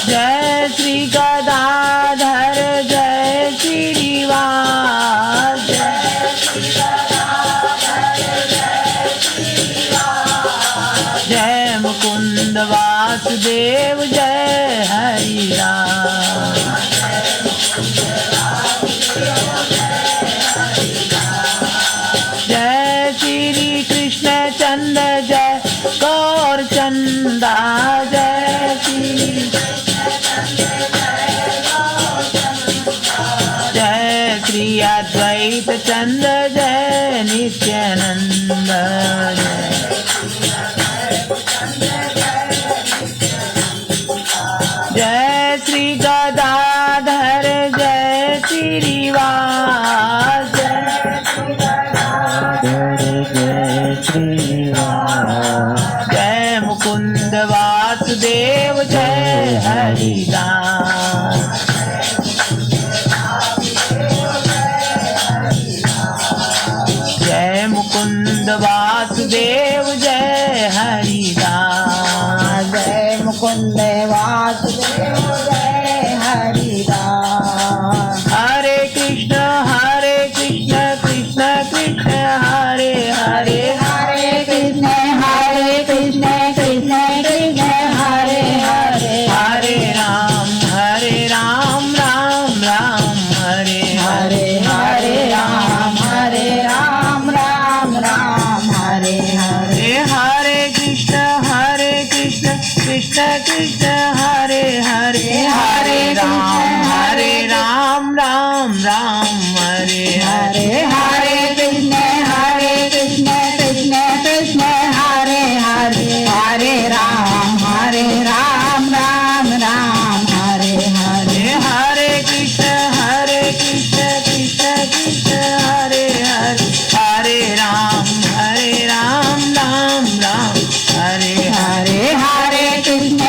जय श्री गदाधर जय श्रीवास जय मुकुंद वासुदेव जय हरि राम जय श्री कृष्ण चंद्र जय गौर चंदा जय श्री जय श्री अद्वैत चंद्र जय नित्यानंद जय श्री गदाधर जय श्रीवास जय मुकुंद वासुदेव जय हरि राम जय मुकुंद वासुदेव जय हरि राम जय मुकुंद वासुदेव जय हरि राम हरे कृष्ण कृष्ण कृष्ण हरे हरे हरे कृष्ण कृष्ण कृष्ण हरे हरे हरे राम राम राम हरे हरे हरे राम राम राम हरे हरे हरे कृष्ण कृष्ण कृष्ण हरे हरे हरे राम राम हरे हरे हरे कृष्ण कृष्ण कृष्ण हरे हरे हरे राम राम राम हरे हरे हरे कृष्ण कृष्ण कृष्ण हरे हरे राम राम राम हरे हरे हरे कृष्ण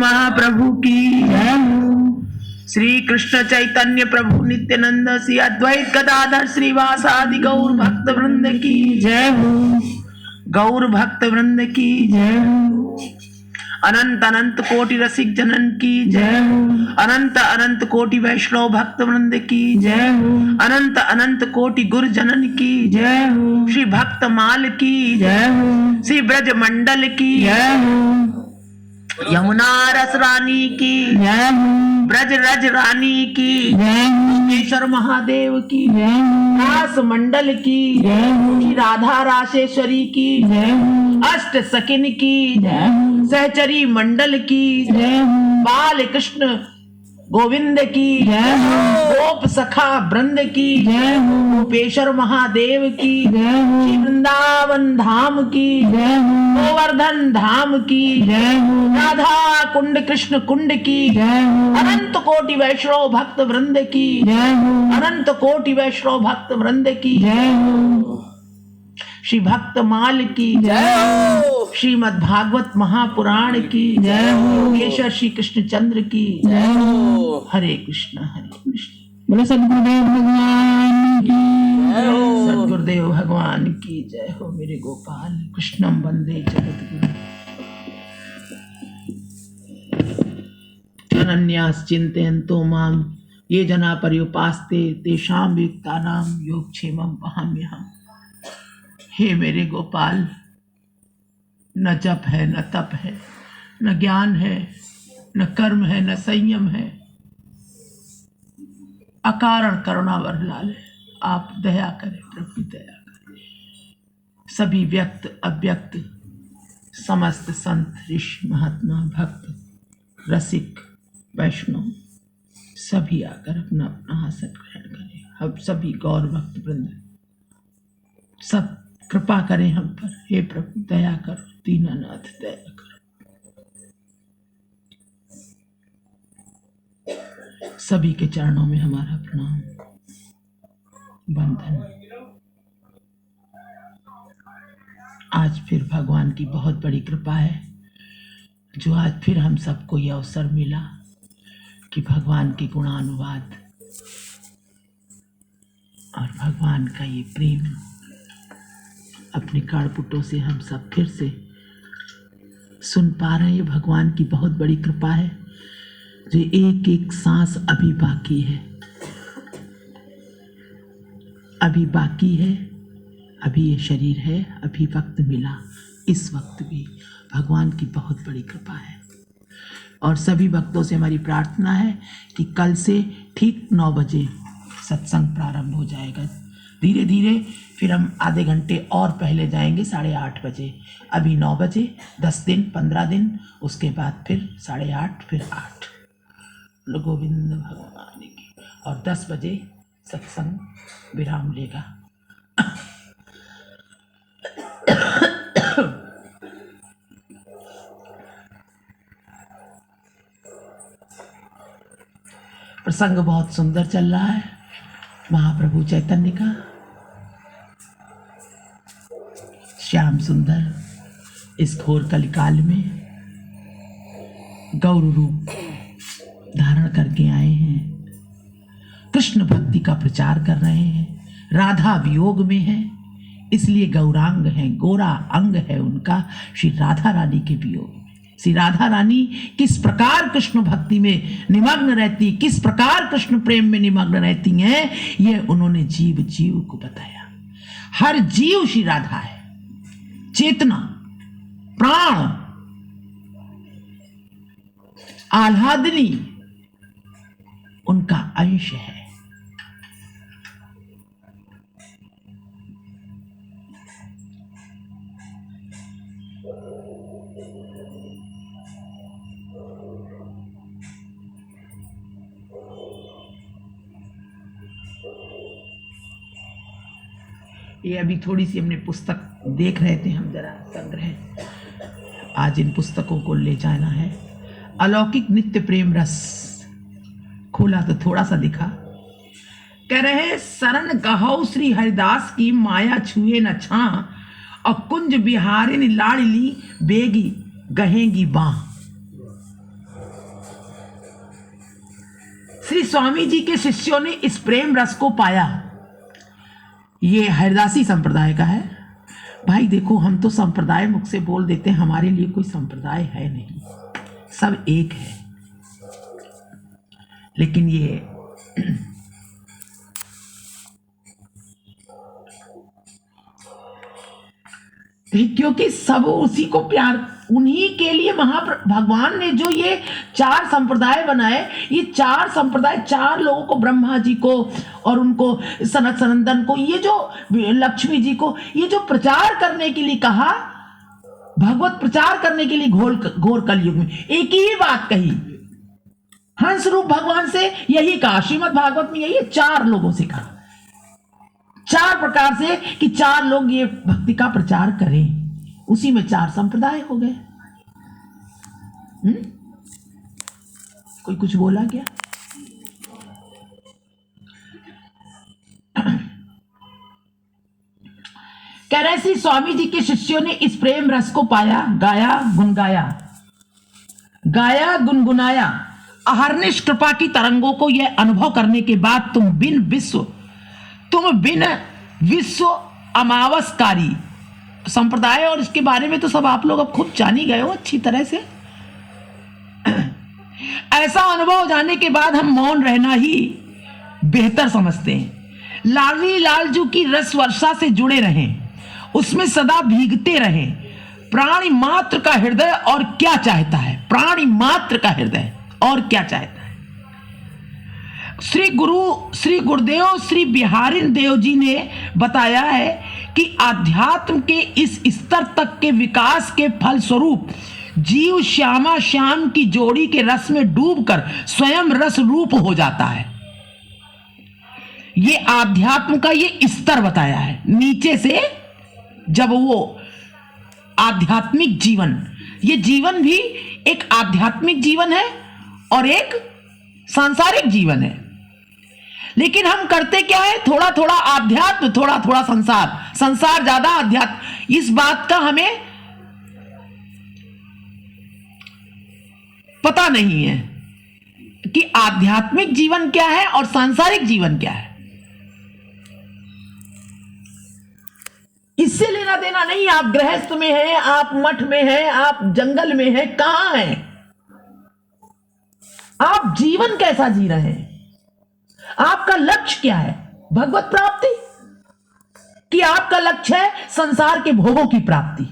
महाप्रभु की जय हो। श्री कृष्ण चैतन्य प्रभु नित्यानंद श्री अद्वैत गदाधर श्रीवासादि गौर भक्त वृंद की जय हो। गौर भक्त वृंद की जय हो। अनंत अनंत कोटि रसिक जनन की जय हो। अनंत अनंत कोटि वैष्णव भक्त वृंद की जय हो। अनंत अनंत कोटि गुरु जनन की जय हो। श्री भक्त माल की जय हो। श्री ब्रज मंडल की जय हो। यमुना रस रानी की जय हो। ब्रज रज रानी की जय हो। केशर महादेव की जय हो। रास मंडल की जय हो। श्री राधा राशेश्वरी की जय हो। अष्ट सकिन की जय हो। सहचरी मंडल की जय हो। बाल कृष्ण गोविंद की जय हो। गोप सखा वृंद की जय हो। गोपेश्वर महादेव की जय हो। श्री वृंदावन धाम की जय हो। गोवर्धन धाम की जय हो। राधा कुंड कृष्ण कुंड की जय हो। अनंत कोटि वैष्णव भक्त वृंद की जय हो। अनंत कोटि वैष्णव भक्त वृंद की जय हो। श्री भक्त माल की जय हो। श्रीमद् भागवत महापुराण की जय हो। योगेश्वर श्री कृष्ण चंद्र की जय हो। हरे कृष्ण हरे कृष्ण। बोलो सद्गुरुदेव भगवान की जय हो। सद्गुरुदेव भगवान की जय हो। मेरे गोपाल कृष्णम वंदे जगत गुरु अनन्यास चिंतयन्तो माम ये जना पर्युपास्ते तेषां युक्तानां योगक्षेमं वहाम्यहम्। हे मेरे गोपाल, न जप है न तप है न ज्ञान है न कर्म है न संयम है, अकारण करुणा वर लाल, आप दया करें प्रभु दया करें। सभी व्यक्त अव्यक्त समस्त संत ऋषि महात्मा भक्त रसिक वैष्णव सभी आकर अपना अपना आसन ग्रहण करें। हम सभी गौर भक्त वृंद सब कृपा करें हम पर। हे प्रभु दया करो, दीनानाथ दया करो। सभी के चरणों में हमारा प्रणाम वंदन। आज फिर भगवान की बहुत बड़ी कृपा है जो आज फिर हम सबको यह अवसर मिला कि भगवान के गुणानुवाद और भगवान का ये प्रेम अपने काड़पुटों से हम सब फिर से सुन पा रहे हैं। ये भगवान की बहुत बड़ी कृपा है जो एक एक सांस अभी बाकी है, अभी बाकी है, अभी ये शरीर है, अभी वक्त मिला, इस वक्त भी भगवान की बहुत बड़ी कृपा है। और सभी भक्तों से हमारी प्रार्थना है कि कल से ठीक 9 बजे सत्संग प्रारंभ हो जाएगा। धीरे धीरे फिर हम आधे घंटे और पहले जाएंगे 8:30 बजे। अभी 9 बजे, 10 दिन 15 दिन, उसके बाद फिर 8:30 फिर 8। गोविंद भगवान की। और 10 बजे सत्संग विराम लेगा। प्रसंग बहुत सुंदर चल रहा है महाप्रभु चैतन्य का। श्याम सुंदर इस घोर कलिकाल में गौर रूप धारण करके आए हैं, कृष्ण भक्ति का प्रचार कर रहे हैं। राधा वियोग में है इसलिए गौरांग है, गोरा अंग है उनका श्री राधा रानी के वियोग में। श्री राधा रानी किस प्रकार कृष्ण भक्ति में निमग्न रहती, किस प्रकार कृष्ण प्रेम में निमग्न रहती हैं, ये उन्होंने जीव जीव को बताया। हर जीव श्री राधा है, चेतना, प्राण, आह्लादनी उनका अंश है। ये अभी थोड़ी सी हमने पुस्तक देख रहे थे हम जरा संग्रह, आज इन पुस्तकों को ले जाना है। अलौकिक नित्य प्रेम रस खोला तो थोड़ा सा दिखा। कह रहे शरण गहौ श्री हरिदास की माया छुए न छा, और कुंज बिहारिन लाड़ली बेगी गहेगी बाँ। श्री स्वामी जी के शिष्यों ने इस प्रेम रस को पाया। ये हरिदासी संप्रदाय का है। भाई देखो, हम तो संप्रदाय मुख से बोल देते हैं, हमारे लिए कोई संप्रदाय है नहीं, सब एक है। लेकिन ये क्योंकि सब उसी को प्यार, उन्हीं के लिए भगवान ने जो ये 4 संप्रदाय बनाए, ये 4 संप्रदाय 4 लोगों को, ब्रह्मा जी को और उनको सनत सनंदन को, ये जो लक्ष्मी जी को, ये जो प्रचार करने के लिए कहा, भगवत प्रचार करने के लिए घोर कलयुग में एक ही बात कही, हंस रूप भगवान से यही कहा, श्रीमद् भागवत में यही 4 लोगों से कहा, 4 प्रकार से कि 4 लोग ये भक्ति का प्रचार करें। उसी में 4 संप्रदाय हो गए। कोई कुछ बोला क्या? कह रहे श्री स्वामी जी के शिष्यों ने इस प्रेम रस को पाया, गाया, गुनगाया, गाया गुनगुनाया। अहर्निश कृपा की तरंगों को यह अनुभव करने के बाद तुम बिन विश्व अमावसकारी संप्रदाय, और इसके बारे में तो सब आप लोग अब खूब जानी गए हो अच्छी तरह से। ऐसा अनुभव हो जाने के बाद हम मौन रहना ही बेहतर समझते हैं। लाडली लालजू की रस वर्षा से जुड़े रहें, उसमें सदा भीगते रहें। प्राणी मात्र का हृदय और क्या चाहता है, प्राणी मात्र का हृदय और क्या चाहता है। श्री गुरुदेव श्री बिहारिन देव जी ने बताया है कि अध्यात्म के इस स्तर तक के विकास के फल स्वरूप जीव श्यामा श्याम की जोड़ी के रस में डूबकर स्वयं रस रूप हो जाता है। ये आध्यात्म का ये स्तर बताया है। नीचे से जब वो आध्यात्मिक जीवन, ये जीवन भी एक आध्यात्मिक जीवन है और एक सांसारिक जीवन है। लेकिन हम करते क्या है, थोड़ा थोड़ा आध्यात्म, थोड़ा थोड़ा संसार, संसार ज्यादा आध्यात्म। इस बात का हमें पता नहीं है कि आध्यात्मिक जीवन क्या है और सांसारिक जीवन क्या है। इससे लेना देना नहीं। आप गृहस्थ में हैं, आप मठ में हैं, आप जंगल में हैं, कहां हैं, आप जीवन कैसा जी रहे हैं, आपका लक्ष्य क्या है, भगवत प्राप्ति कि आपका लक्ष्य है संसार के भोगों की प्राप्ति,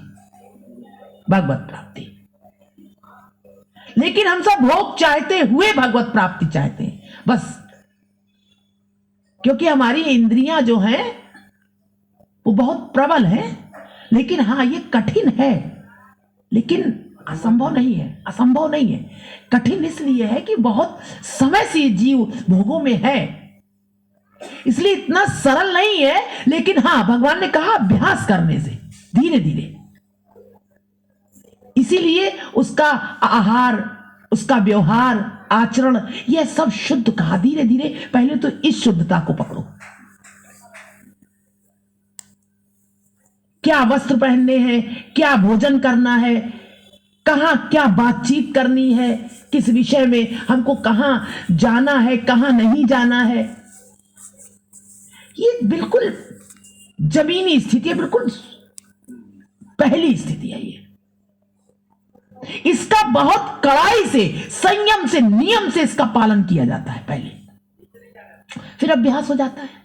भगवत प्राप्ति। लेकिन हम सब भोग चाहते हुए भगवत प्राप्ति चाहते हैं बस, क्योंकि हमारी इंद्रियां जो हैं वो बहुत प्रबल हैं। लेकिन हाँ, ये कठिन है, लेकिन असंभव नहीं है, असंभव नहीं है। कठिन इसलिए है कि बहुत समय से जीव भोगों में है, इसलिए इतना सरल नहीं है। लेकिन हाँ, भगवान ने कहा अभ्यास करने से धीरे धीरे, इसीलिए उसका आहार, उसका व्यवहार, आचरण, यह सब शुद्ध कहा। धीरे धीरे पहले तो इस शुद्धता को पकड़ो। क्या वस्त्र पहनने हैं, क्या भोजन करना है, कहां क्या बातचीत करनी है, किस विषय में हमको कहां जाना है, कहां नहीं जाना है, ये बिल्कुल जमीनी स्थिति है, बिल्कुल पहली स्थिति है ये। इसका बहुत कड़ाई से, संयम से, नियम से इसका पालन किया जाता है पहले, फिर अभ्यास हो जाता है।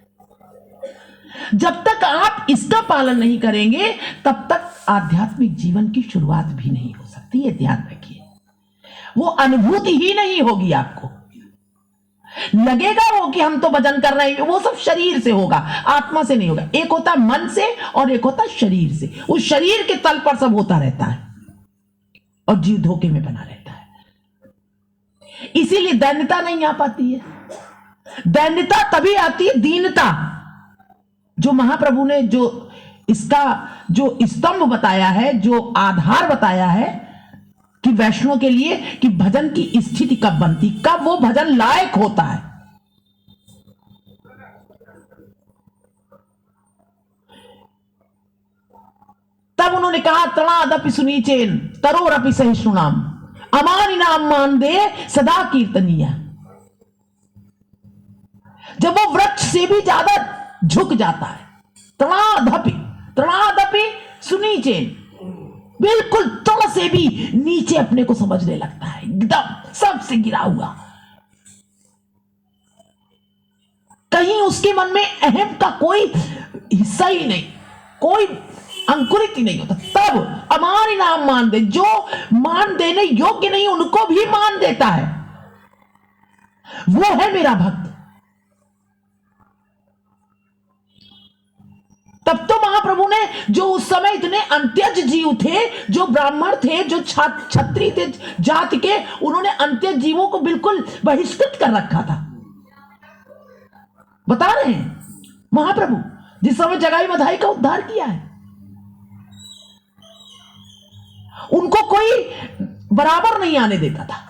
जब तक आप इसका पालन नहीं करेंगे तब तक आध्यात्मिक जीवन की शुरुआत भी नहीं हो सकती, ये ध्यान रखिए। वो अनुभूति ही नहीं होगी आपको। लगेगा वो कि हम तो भजन कर रहे हैं, वो सब शरीर से होगा, आत्मा से नहीं होगा। एक होता मन से और एक होता शरीर से। उस शरीर के तल पर सब होता रहता है और जीव धोखे में बना रहता है। इसीलिए दैन्यता नहीं आ पाती है। दैन्यता तभी आती है, दीनता, जो महाप्रभु ने जो इसका जो स्तंभ बताया है, जो आधार बताया है कि वैष्णव के लिए कि भजन की स्थिति कब बनती, कब वो भजन लायक होता है। तब उन्होंने कहा तणादपि सुनीचेन तरोरपि सहिष्णुनाम अमानिनाम मान दे सदा कीर्तनीय। जब वो वृक्ष से भी ज्यादा झुक जाता है, तड़ाधपी सुनी चेन, बिल्कुल तड़ से भी नीचे अपने को समझने लगता है, एकदम सबसे गिरा हुआ, कहीं उसके मन में अहम का कोई हिस्सा ही नहीं, कोई अंकुरित ही नहीं होता। तब अमान इनाम मान दे, जो मान देने योग्य नहीं उनको भी मान देता है, वो है मेरा भक्त। तब तो महाप्रभु ने, जो उस समय इतने अंत्यज जीव थे, जो ब्राह्मण थे, जो क्षत्रिय थे जाति के, उन्होंने अंत्यज जीवों को बिल्कुल बहिष्कृत कर रखा था। बता रहे हैं महाप्रभु, जिस समय जगाई मधाई का उद्धार किया है, उनको कोई बराबर नहीं आने देता था।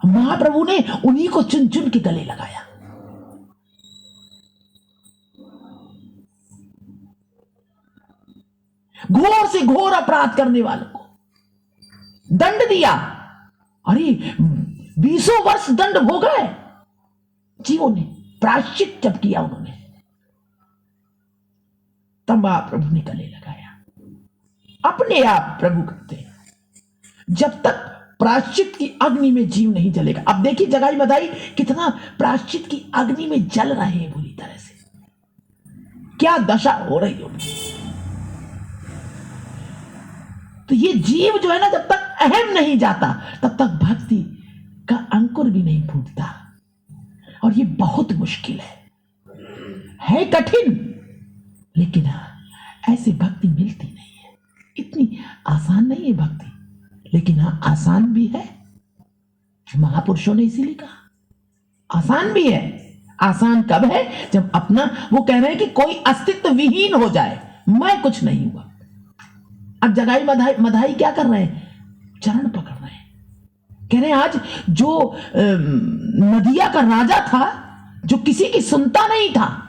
महाप्रभु ने उन्हीं को चुन चुन के गले लगाया। घोर से घोर अपराध करने वालों को दंड दिया। अरे 20 वर्ष दंड भोगा है जीवों ने, प्रायश्चित जब किया उन्होंने, तब महाप्रभु ने गले लगाया। अपने आप प्रभु करते हैं, जब तक प्रायश्चित की अग्नि में जीव नहीं जलेगा। अब देखिए जगाई मधाई कितना प्रायश्चित की अग्नि में जल रहे हैं, बुरी तरह से, क्या दशा हो रही है उनकी। तो ये जीव जो है ना, जब तक अहम नहीं जाता तब तक भक्ति का अंकुर भी नहीं फूटता। और ये बहुत मुश्किल है कठिन, लेकिन हाँ, ऐसी भक्ति मिलती नहीं है, इतनी आसान नहीं है भक्ति। लेकिन हाँ, आसान भी है, महापुरुषों ने इसीलिए कहा आसान भी है। आसान कब है? जब अपना, वो कह रहे हैं कि कोई अस्तित्व विहीन हो जाए, मैं कुछ नहीं हुआ। अब जगाई मधाई क्या कर रहे हैं? चरण पकड़ रहे हैं, कह रहे हैं आज जो नदिया का राजा था, जो किसी की सुनता नहीं था,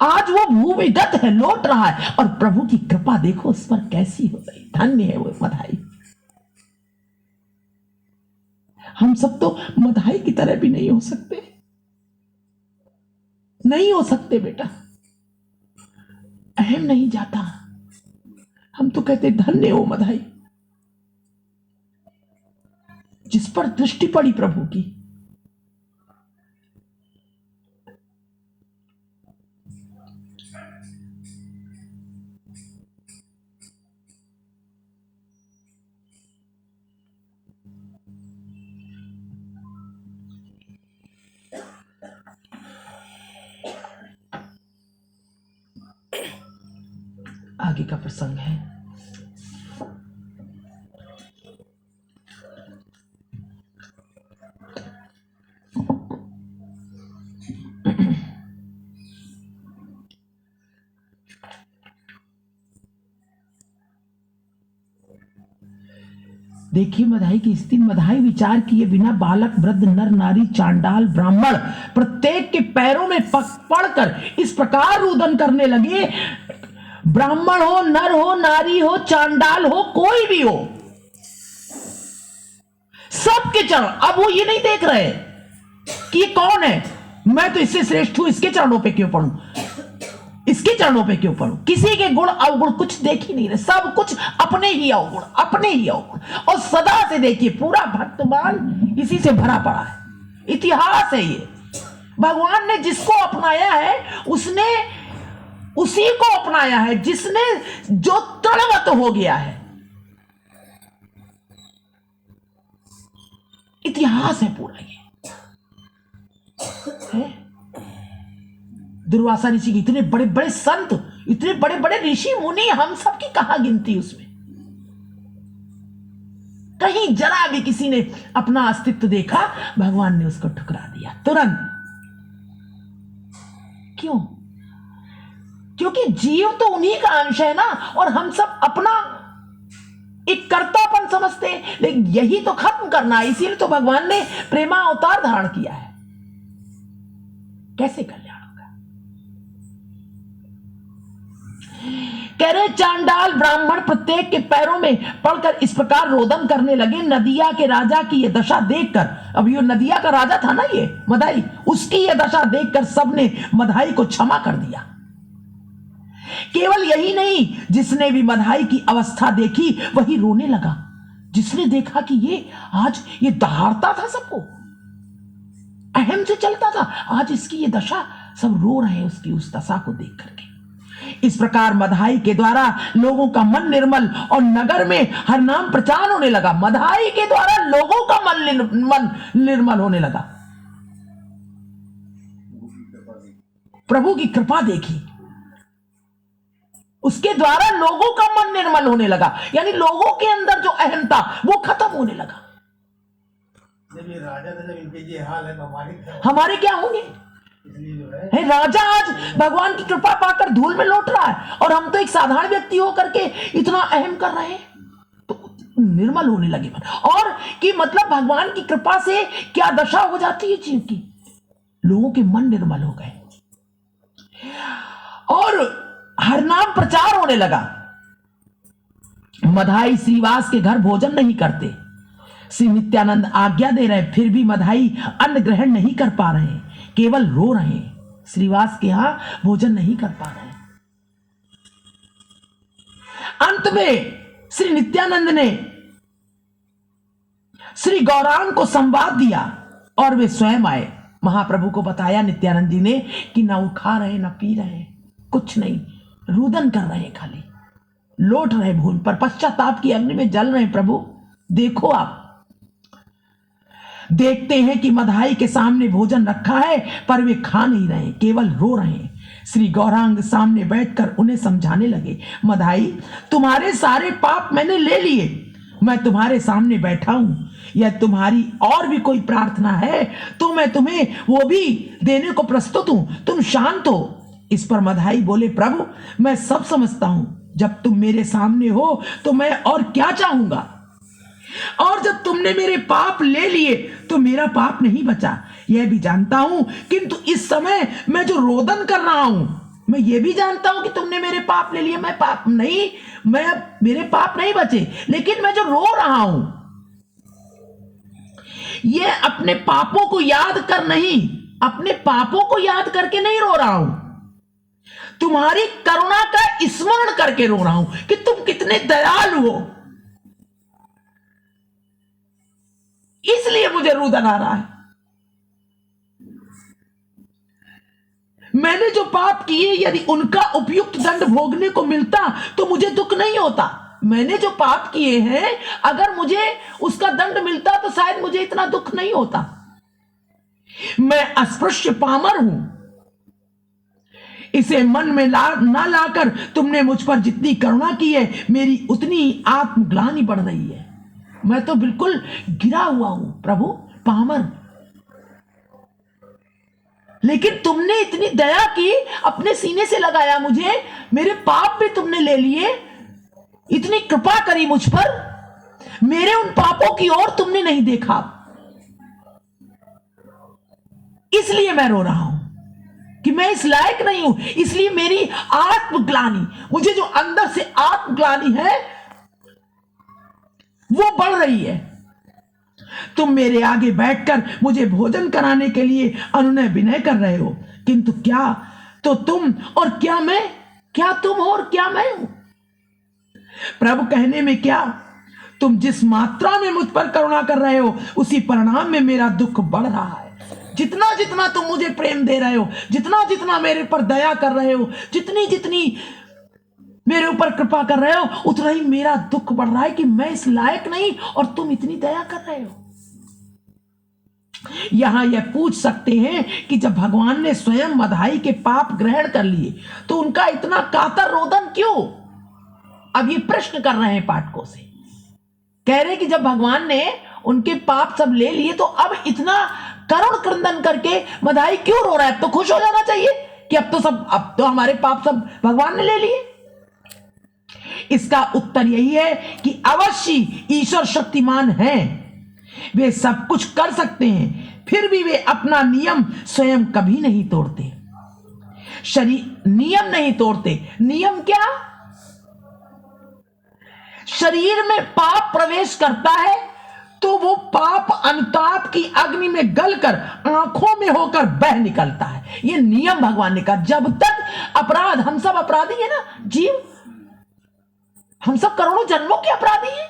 आज वो भूमिगत है, लौट रहा है। और प्रभु की कृपा देखो उस पर कैसी हो गई। धन्य है वो मधाई। हम सब तो मधाई की तरह भी नहीं हो सकते, नहीं हो सकते बेटा, अहम नहीं जाता। हम तो कहते धन्य हो मधाई, जिस पर दृष्टि पड़ी प्रभु की। आगे का प्रसंग है, देखिए मधाई की स्थिति। मधाई विचार किए बिना बालक, वृद्ध, नर, नारी, चांडाल, ब्राह्मण प्रत्येक के पैरों में पड़कर इस प्रकार रुदन करने लगे। ब्राह्मण हो, नर हो, नारी हो, चांडाल हो, कोई भी हो, सबके चरण। अब वो ये नहीं देख रहे कि ये कौन है, मैं तो इससे श्रेष्ठ हूं, इसके चरणों पे क्यों पढ़ूं, इसके चरणों पे क्यों पढ़ूं। किसी के गुण अवगुण कुछ देख ही नहीं रहे, सब कुछ अपने ही अवगुण, अपने ही अवगुण। और सदा से देखिए पूरा भक्तमान इसी से भरा पड़ा है, इतिहास है ये। भगवान ने जिसको अपनाया है उसने उसी को अपनाया है, जिसने जो तड़वत हो गया है। इतिहास है पूरा ये है। दुर्वासा ऋषि, इतने बड़े बड़े संत, इतने बड़े बड़े ऋषि मुनि, हम सब की कहां गिनती उसमें। कहीं जरा भी किसी ने अपना अस्तित्व देखा, भगवान ने उसको ठुकरा दिया तुरंत। क्यों? क्योंकि जीव तो उन्हीं का अंश है ना, और हम सब अपना एक कर्तापन समझते हैं। लेकिन यही तो खत्म करना है, इसीलिए तो भगवान ने प्रेमा अवतार धारण किया है। कैसे कल्याण होगा? कह रहे चांडाल ब्राह्मण प्रत्येक के पैरों में पड़कर इस प्रकार रोदन करने लगे। नदिया के राजा की यह दशा देखकर, अब ये नदिया का राजा था ना ये मदाई, उसकी यह दशा देखकर सबने मदाई को क्षमा कर दिया। केवल यही नहीं, जिसने भी मदाई की अवस्था देखी वही रोने लगा। जिसने देखा कि ये आज ये दहाड़ता था, सबको अहम से चलता था, आज इसकी ये दशा, सब रो रहे हैं उसकी उस दशा को देख करके। इस प्रकार मदाई के द्वारा लोगों का मन निर्मल और नगर में हर नाम प्रचार होने लगा। मदाई के द्वारा लोगों का मन निर्मल होने लगा। प्रभु की कृपा देखी, उसके द्वारा लोगों का मन निर्मल होने लगा, यानी लोगों के अंदर जो अहम था वो खत्म होने लगा। जब ये राजा था, जब इनके ये हाल है तो हमारे क्या होंगे? इसलिए जो है राजा आज भगवान की कृपा पाकर धूल में लौट रहा है, और हम तो एक साधारण व्यक्ति होकर के इतना अहम कर रहे हैं। तो निर्मल होने लगे मन, और कि मतलब भगवान की कृपा से क्या दशा हो जाती है जीव की, लोगों के मन निर्मल हो गए और हर नाम प्रचार होने लगा। मदाई श्रीवास के घर भोजन नहीं करते। श्री नित्यानंद आज्ञा दे रहे, फिर भी मदाई अन्न ग्रहण नहीं कर पा रहे, केवल रो रहे हैं। श्रीवास के यहां भोजन नहीं कर पा रहे। अंत में श्री नित्यानंद ने श्री गौरांग को संवाद दिया और वे स्वयं आए। महाप्रभु को बताया नित्यानंद जी ने कि ना वो खा रहे ना पी रहे, कुछ नहीं, रुदन कर रहे हैं, खाली लौट रहे भूमि पर, पश्चाताप की अग्नि में जल रहे। प्रभु देखो, आप देखते हैं कि मदाई के सामने भोजन रखा है पर वे खा नहीं रहे, केवल रो रहे हैं। श्री गौरांग सामने बैठकर उन्हें समझाने लगे, मदाई तुम्हारे सारे पाप मैंने ले लिए, मैं तुम्हारे सामने बैठा हूं, यह तुम्हारी और भी कोई प्रार्थना है तो मैं तुम्हें वो भी देने को प्रस्तुत हूं, तुम शांत हो। इस पर मदाई बोले, प्रभु मैं सब समझता हूं, जब तुम मेरे सामने हो तो मैं और क्या चाहूंगा, और जब तुमने मेरे पाप ले लिए तो मेरा पाप नहीं बचा, यह भी जानता हूं, किंतु इस समय मैं जो रोदन कर रहा हूं, मैं ये भी जानता हूं कि तुमने मेरे पाप ले लिए, मैं पाप नहीं, मैं अब मेरे पाप नहीं बचे, लेकिन मैं जो रो रहा हूं ये अपने पापों को याद कर नहीं, अपने पापों को याद करके नहीं रो रहा हूं, तुम्हारी करुणा का स्मरण करके रो रहा हूं कि तुम कितने दयालु हो, इसलिए मुझे रुदन आ रहा है। मैंने जो पाप किए यदि उनका उपयुक्त दंड भोगने को मिलता तो मुझे दुख नहीं होता। मैंने जो पाप किए हैं अगर मुझे उसका दंड मिलता तो शायद मुझे इतना दुख नहीं होता। मैं अस्पृश्य पामर हूं, इसे मन में ना लाकर तुमने मुझ पर जितनी करुणा की है मेरी उतनी आत्मग्लानि बढ़ रही है। मैं तो बिल्कुल गिरा हुआ हूं प्रभु, पामर, लेकिन तुमने इतनी दया की, अपने सीने से लगाया मुझे, मेरे पाप भी तुमने ले लिए, इतनी कृपा करी मुझ पर, मेरे उन पापों की ओर तुमने नहीं देखा, इसलिए मैं रो रहा हूं कि मैं इस लायक नहीं हूं। इसलिए मेरी आत्मग्लानि, मुझे जो अंदर से आत्मग्लानि है वो बढ़ रही है। तुम मेरे आगे बैठकर मुझे भोजन कराने के लिए अनुनय विनय कर रहे हो, किंतु क्या तो तुम और क्या मैं, क्या तुम हो और क्या मैं हूं। प्रभु कहने में क्या, तुम जिस मात्रा में मुझ पर करुणा कर रहे हो उसी परिणाम में मेरा दुख बढ़ रहा है। जितना जितना तुम मुझे प्रेम दे रहे हो, जितना जितना मेरे पर दया कर रहे हो, जितनी जितनी मेरे ऊपर कृपा कर रहे हो, उतना ही मेरा दुख बढ़ रहा है कि मैं इस लायक नहीं और तुम इतनी दया कर रहे हो। यहां यह पूछ सकते हैं कि जब भगवान ने स्वयं मदाई के पाप ग्रहण कर लिए तो उनका इतना कातर रोदन क्यों। अब ये प्रश्न कर रहे हैं पाठकों से, कह रहे कि जब भगवान ने उनके पाप सब ले लिए तो अब इतना करुण क्रंदन करके मदाई क्यों रो रहा है। अब तो खुश हो जाना चाहिए कि अब तो हमारे पाप सब भगवान ने ले लिए। इसका उत्तर यही है कि अवश्य ईश्वर शक्तिमान हैं, वे सब कुछ कर सकते हैं, फिर भी वे अपना नियम स्वयं कभी नहीं तोड़ते। शरीर नियम नहीं तोड़ते। नियम क्या? शरीर में पाप प्रवेश करता है तो वो पाप अनुताप की अग्नि में गलकर आंखों में होकर बह निकलता है। ये नियम भगवान ने कहा। जब तक अपराध, हम सब अपराधी है ना जीव, हम सब करोड़ों जन्मों के अपराधी हैं,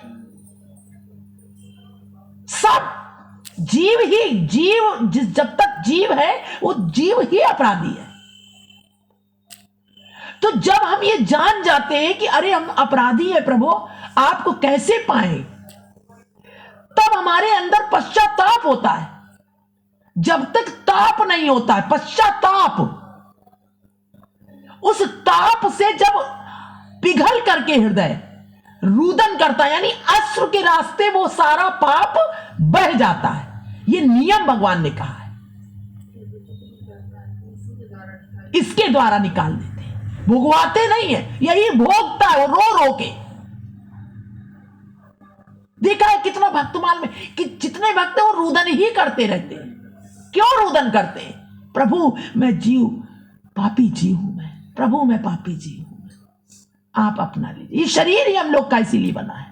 सब जीव ही जीव, जब तक जीव है वो जीव ही अपराधी है। तो जब हम ये जान जाते हैं कि अरे हम अपराधी हैं प्रभु, आपको कैसे पाएं, तब हमारे अंदर पश्चाताप होता है। जब तक ताप नहीं होता है, पश्चाताप, उस ताप से जब पिघल करके हृदय रुदन करता है, यानी अश्रु के रास्ते वो सारा पाप बह जाता है। ये नियम भगवान ने कहा है, इसके द्वारा निकाल देते हैं, भुगवाते नहीं है, यही भोगता है वो रो रो के। देखा है कितना भक्तमाल में कि जितने भक्त हैं वो रुदन ही करते रहते हैं। क्यों रुदन करते हैं? प्रभु मैं जीव, पापी जीव हूं मैं, प्रभु मैं पापी जीव हूं मैं, आप अपना लीजिए। ये शरीर ही हम लोग का इसीलिए बना है,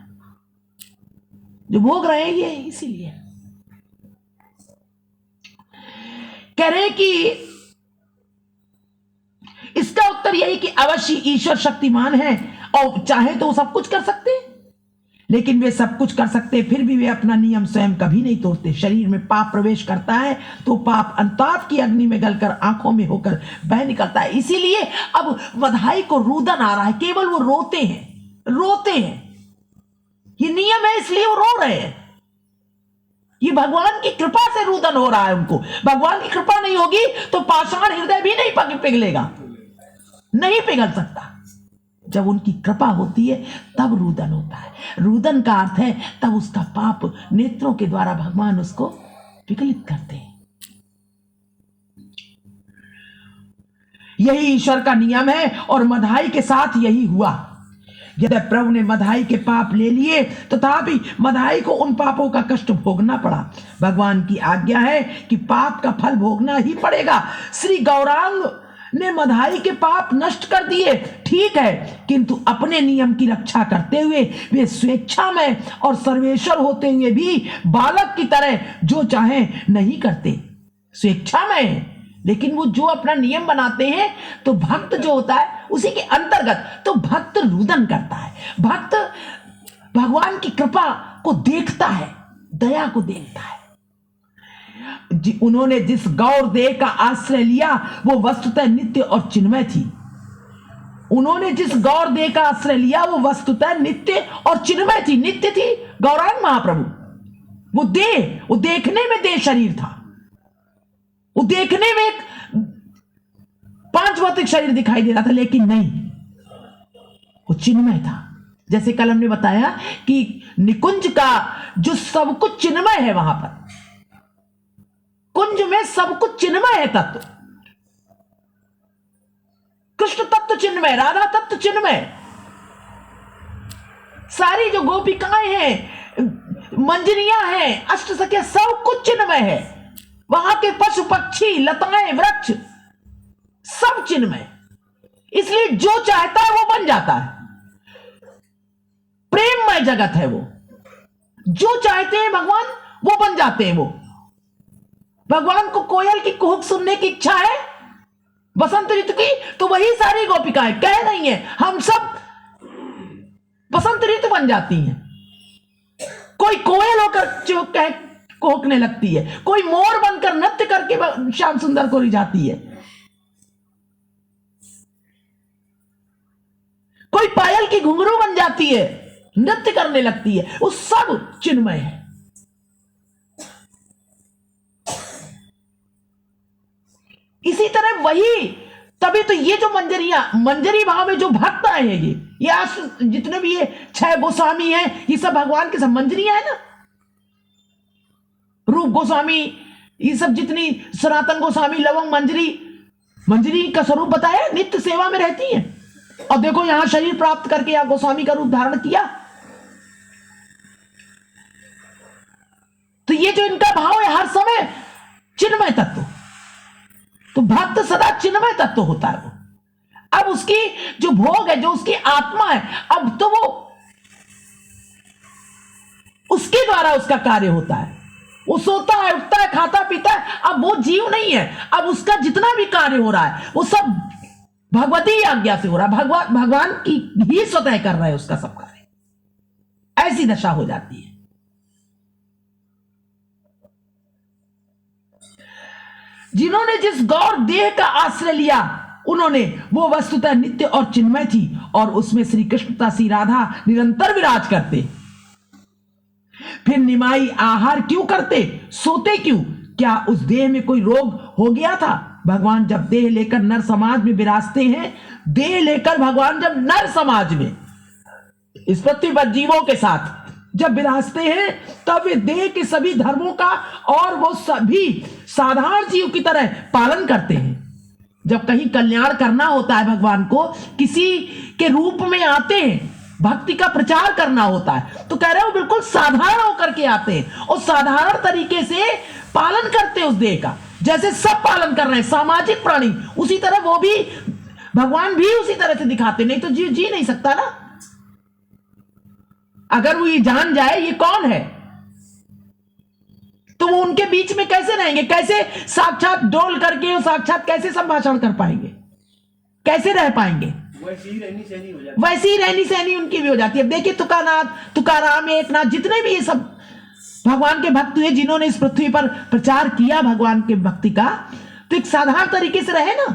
जो भोग रहे हैं ये इसीलिए। कह रहे कि इसका उत्तर यही कि अवश्य ईश्वर शक्तिमान है और चाहे तो वो सब कुछ कर सकते हैं, लेकिन वे सब कुछ कर सकते फिर भी वे अपना नियम स्वयं कभी नहीं तोड़ते। शरीर में पाप प्रवेश करता है तो पाप अनुताप की अग्नि में गलकर आंखों में होकर बह निकलता है। इसीलिए अब वधाई को रुदन आ रहा है, केवल वो रोते हैं, रोते हैं, ये नियम है इसलिए वो रो रहे हैं। ये भगवान की कृपा से रुदन हो रहा है उनको। भगवान की कृपा नहीं होगी तो पाषाण हृदय भी नहीं पिघलेगा, नहीं पिघल सकता। जब उनकी कृपा होती है तब रुदन होता है। रुदन का अर्थ है तब उसका पाप नेत्रों के द्वारा भगवान उसको विकलित करते हैं। यही ईश्वर का नियम है और मधाई के साथ यही हुआ। यदि प्रभु ने मधाई के पाप ले लिए तथापि मधाई को उन पापों का कष्ट भोगना पड़ा। भगवान की आज्ञा है कि पाप का फल भोगना ही पड़ेगा। श्री गौरांग ने मधाई के पाप नष्ट कर दिए, ठीक है, किंतु अपने नियम की रक्षा करते हुए वे स्वेच्छा में और सर्वेश्वर होते हुए भी बालक की तरह जो चाहे नहीं करते। स्वेच्छा में, लेकिन वो जो अपना नियम बनाते हैं तो भक्त जो होता है उसी के अंतर्गत तो भक्त रुदन करता है। भक्त भगवान की कृपा को देखता है, दया को देखता है। उन्होंने जिस गौर देह का आश्रय लिया वो वस्तुतः नित्य और चिन्मय थी। उन्होंने जिस गौर देह का आश्रय लिया वो वस्तुतः नित्य और चिन्मय थी, नित्य थी। गौरांग महाप्रभु वो देह, वो देखने में देह शरीर था, वो देखने में एक पांच भौतिक शरीर दिखाई दे रहा था, लेकिन नहीं, वो चिन्मय था। जैसे कल हमने बताया कि निकुंज का जो सब कुछ चिन्मय है, वहां पर कुंज में सब कुछ चिन्मय है तत्व। कृष्ण तत्व चिन्मय, राधा तत्व चिन्मय, सारी जो गोपिकाएं हैं, मंजरियां हैं, अष्ट सखियां, सब कुछ चिन्मय है। वहां के पशु पक्षी, लताएं, वृक्ष, सब चिन्मय। इसलिए जो चाहता है वो बन जाता है। प्रेममय जगत है वो, जो चाहते हैं भगवान वो बन जाते हैं। वो भगवान को कोयल की कुहुक सुनने की इच्छा है बसंत ऋतु की, तो वही सारी गोपिकाएं कह रही हैं हम सब बसंत ऋतु बन जाती हैं। कोई कोयल होकर कोहकने लगती है, कोई मोर बनकर नृत्य करके श्याम सुंदर को रिझाती है, कोई पायल की घुंघरू बन जाती है, नृत्य करने लगती है। वो सब चिन्मय है। इसी तरह वही, तभी तो ये जो मंजरी भाव में जो भक्त आए हैं, ये आज जितने भी ये 6 गोस्वामी हैं, ये सब भगवान के सब मंजरियां है ना। रूप गोस्वामी, ये सब जितनी, सनातन गोस्वामी, लवंग, मंजरी का स्वरूप बताया, नित्य सेवा में रहती है। और देखो यहां शरीर प्राप्त करके या गोस्वामी का रूप धारण किया, तो ये जो इनका भाव है हर समय चिन्मय तत्व। तो भक्त सदा चिन्मय तत्व होता है वो। अब उसकी जो भोग है, जो उसकी आत्मा है, अब तो वो उसके द्वारा उसका कार्य होता है। वो सोता है, उठता है, खाता पीता है। अब वो जीव नहीं है, अब उसका जितना भी कार्य हो रहा है वो सब भगवती आज्ञा से हो रहा है, भगवान की ही स्वतः कर रहा है उसका सब कार्य। ऐसी दशा हो जाती है। जिन्होंने जिस गौर देह का आश्रय लिया उन्होंने, वो वस्तुतः नित्य और चिन्मय थी और उसमें श्री कृष्ण तथा श्री राधा निरंतर विराज करते। फिर निमाई आहार क्यों करते, सोते क्यों? क्या उस देह में कोई रोग हो गया था? भगवान जब देह लेकर नर समाज में विराजते हैं, देह लेकर भगवान जब नर समाज में इस पृथ्वी पर जीवों के साथ जब विराजते हैं, तब वे देह के सभी धर्मों का और वो सभी साधारण जीव की तरह पालन करते हैं। जब कहीं कल्याण करना होता है, भगवान को किसी के रूप में आते हैं, भक्ति का प्रचार करना होता है, तो कह रहे हो बिल्कुल साधारण होकर के आते हैं और साधारण तरीके से पालन करते हैं उस देह का, जैसे सब पालन कर रहे हैं सामाजिक प्राणी, उसी तरह वो भी भगवान भी उसी तरह से दिखाते। नहीं तो जीव जी नहीं सकता ना। अगर वो ये जान जाए ये कौन है, तो वो उनके बीच में कैसे रहेंगे, कैसे साक्षात डोल करके वो साक्षात कैसे संभाषण कर पाएंगे, कैसे रह पाएंगे? वैसी ही रहनी सहनी हो जाती, वैसी ही रहनी सहनी उनकी भी हो जाती है। अब देखिए तुकाराम, एकनाथ, जितने भी ये सब भगवान के भक्त हुए जिन्होंने इस पृथ्वी पर प्रचार किया भगवान के भक्ति का, तो एक साधारण तरीके से रहे ना,